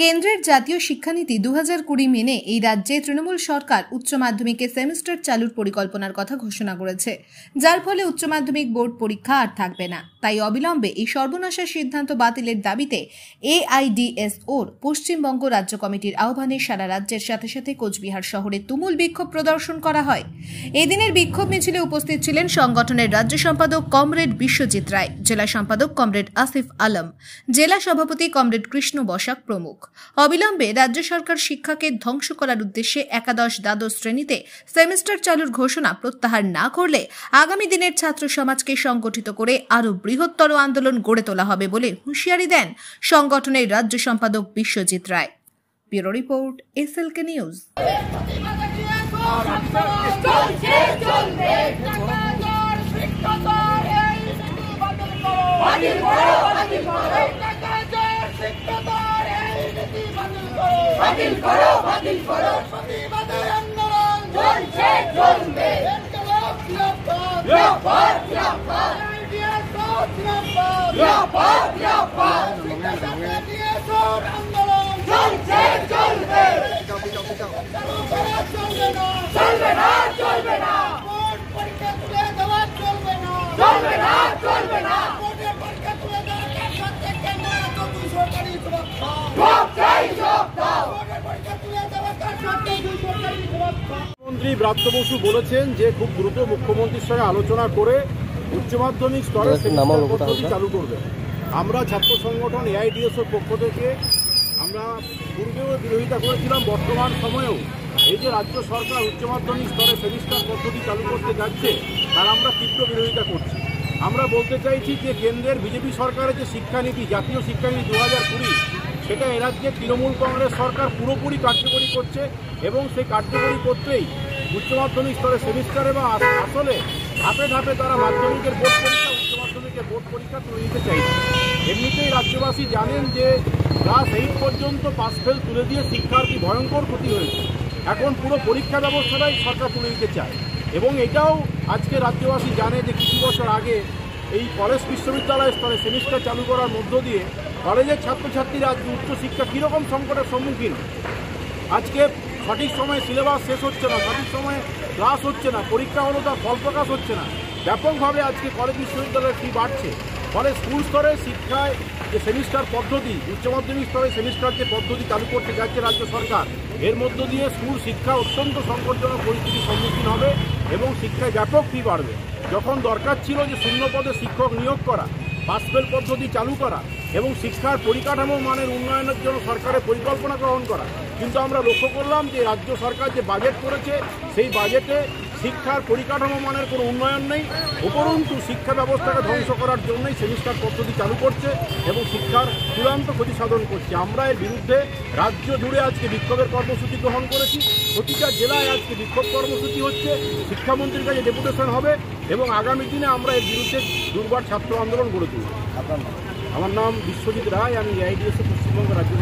কেন্দ্রের জাতীয় শিক্ষানীতি 2020 মেনে এই রাজ্যে তৃণমূল সরকার উচ্চ মাধ্যমিকে সেমিস্টার চালুর পরিকল্পনার কথা ঘোষণা করেছে, যার ফলে উচ্চ মাধ্যমিক বোর্ড পরীক্ষা আর থাকবে না। তাই অবিলম্বে এই সর্বনাশা সিদ্ধান্ত বাতিলের দাবিতে AIDSOর পশ্চিমবঙ্গ রাজ্য কমিটির আহ্বানে সারা রাজ্যের সাথে সাথে কোচবিহার শহরে তুমুল বিক্ষোভ প্রদর্শন করা হয়। এদিনের বিক্ষোভ মিছিলে উপস্থিত ছিলেন সংগঠনের রাজ্য সম্পাদক কমরেড বিশ্বজিৎ রায়, জেলা সম্পাদক কমরেড আসিফ আলম, জেলা সভাপতি কমরেড কৃষ্ণ বসাক প্রমুখ। অবিলম্বে রাজ্য সরকার শিক্ষাকে ধ্বংস করার উদ্দেশ্যে একাদশ দ্বাদশ শ্রেণীতে সেমিস্টার চালুর ঘোষণা প্রত্যাহার না করলে আগামী দিনের ছাত্র সমাজকে সংগঠিত করে আরো বৃহত্তর আন্দোলন গড়ে তোলা হবে বলে হুঁশিয়ারি দেন সংগঠনের রাজ্য সম্পাদক Biswajit Roy. Bureau report, SLK news. বাতিল করো, বাতিল করো, প্রতিবাদে আন্দোলন চলছে, চলবে। জিন্দাবাদ, জিন্দাবাদ, জিন্দাবাদ, জিন্দাবাদ, জিন্দাবাদ, আন্দোলন চলছে, চলবে। চলবে না, চলবে না, বোর্ড পরীক্ষা তুলে দেওয়া চলবে না, চলবে না, চলবে না, বোর্ডের পরীক্ষা তুলে দেওয়ার সাথে কেন এত বেসরকারি সুরক্ষা? মন্ত্রী ব্রাত্য বসু বলেছেন যে খুব দ্রুত মুখ্যমন্ত্রীর সঙ্গে আলোচনা করে উচ্চ মাধ্যমিক স্তরে সেমিস্টার পদ্ধতি চালু করবে। আমরা ছাত্র সংগঠন AIDSOর পক্ষ থেকে আমরা পূর্বেও বিরোধিতা করেছিলাম, বর্তমান সময়েও এই যে রাজ্য সরকার উচ্চ মাধ্যমিক স্তরে সেমিস্টার পদ্ধতি চালু করতে যাচ্ছে তার আমরা তীব্র বিরোধিতা করছি। আমরা বলতে চাইছি যে কেন্দ্রের বিজেপি সরকারের যে শিক্ষানীতি, জাতীয় শিক্ষানীতি 2020, সেটা এ রাজ্যে তৃণমূল কংগ্রেস সরকার পুরোপুরি কার্যকরী করছে এবং সেই কার্যকরী করতেই উচ্চ মাধ্যমিক স্তরে সেমিস্টার এবং আসলে ধাপে ধাপে তারা মাধ্যমিকের বোর্ড পরীক্ষা, উচ্চ মাধ্যমিকের বোর্ড পরীক্ষা তুলে নিতে চাইছে। এমনিতেই রাজ্যবাসী জানেন যে ক্লাস 8 পর্যন্ত পাস ফেল তুলে দিয়ে শিক্ষার কি ভয়ঙ্কর ক্ষতি হয়েছে। এখন পুরো পরীক্ষা ব্যবস্থাটাই সরকার তুলে নিতে চায় এবং এটাও আজকে রাজ্যবাসী জানে যে কিছু বছর আগে এই কলেজ বিশ্ববিদ্যালয় স্তরে সেমিস্টার চালু করার মধ্য দিয়ে কলেজের ছাত্রছাত্রীরা আজকে উচ্চশিক্ষা কীরকম সংকটের সম্মুখীন। আজকে সঠিক সময়ে সিলেবাস শেষ হচ্ছে না, সঠিক সময়ে ক্লাস হচ্ছে না, পরীক্ষা হলো তার ফল প্রকাশ হচ্ছে না। ব্যাপকভাবে আজকে কলেজ বিশ্ববিদ্যালয়ের ফি বাড়ছে। ফলে স্কুল স্তরে শিক্ষায় যে সেমিস্টার পদ্ধতি, উচ্চ মাধ্যমিক স্তরে সেমিস্টার যে পদ্ধতি চালু করতে যাচ্ছে রাজ্য সরকার, এর মধ্য দিয়ে স্কুল শিক্ষা অত্যন্ত সংকটজনক পরিস্থিতির সম্মুখীন হবে এবং শিক্ষায় ব্যাপক ফি বাড়বে। যখন দরকার ছিল যে শূন্য পদে শিক্ষক নিয়োগ করা, পাস ফেল পদ্ধতি চালু করা এবং শিক্ষার পরিকাঠামো মানের উন্নয়নের জন্য সরকারের পরিকল্পনা গ্রহণ করা, কিন্তু আমরা লক্ষ্য করলাম যে রাজ্য সরকার যে বাজেট করেছে সেই বাজেটে শিক্ষার পরিকাঠামো মানের কোনো উন্নয়ন নেই, উপরন্তু শিক্ষা ব্যবস্থাকে ধ্বংস করার জন্যই সেমিস্টার পদ্ধতি চালু করছে এবং শিক্ষার চূড়ান্ত ক্ষতি সাধন করছে। আমরা এর বিরুদ্ধে রাজ্য জুড়ে আজকে বিক্ষোভের কর্মসূচি গ্রহণ করেছি। প্রতিটা জেলায় আজকে বিক্ষোভ কর্মসূচি হচ্ছে, শিক্ষামন্ত্রীর কাছে ডেপুটেশন হবে এবং আগামী দিনে আমরা এর বিরুদ্ধে দুর্বার ছাত্র আন্দোলন গড়ে তুলব। আমার নাম বিশ্বজিৎ রায়, আমি AIDSO পশ্চিমবঙ্গ রাজ্য।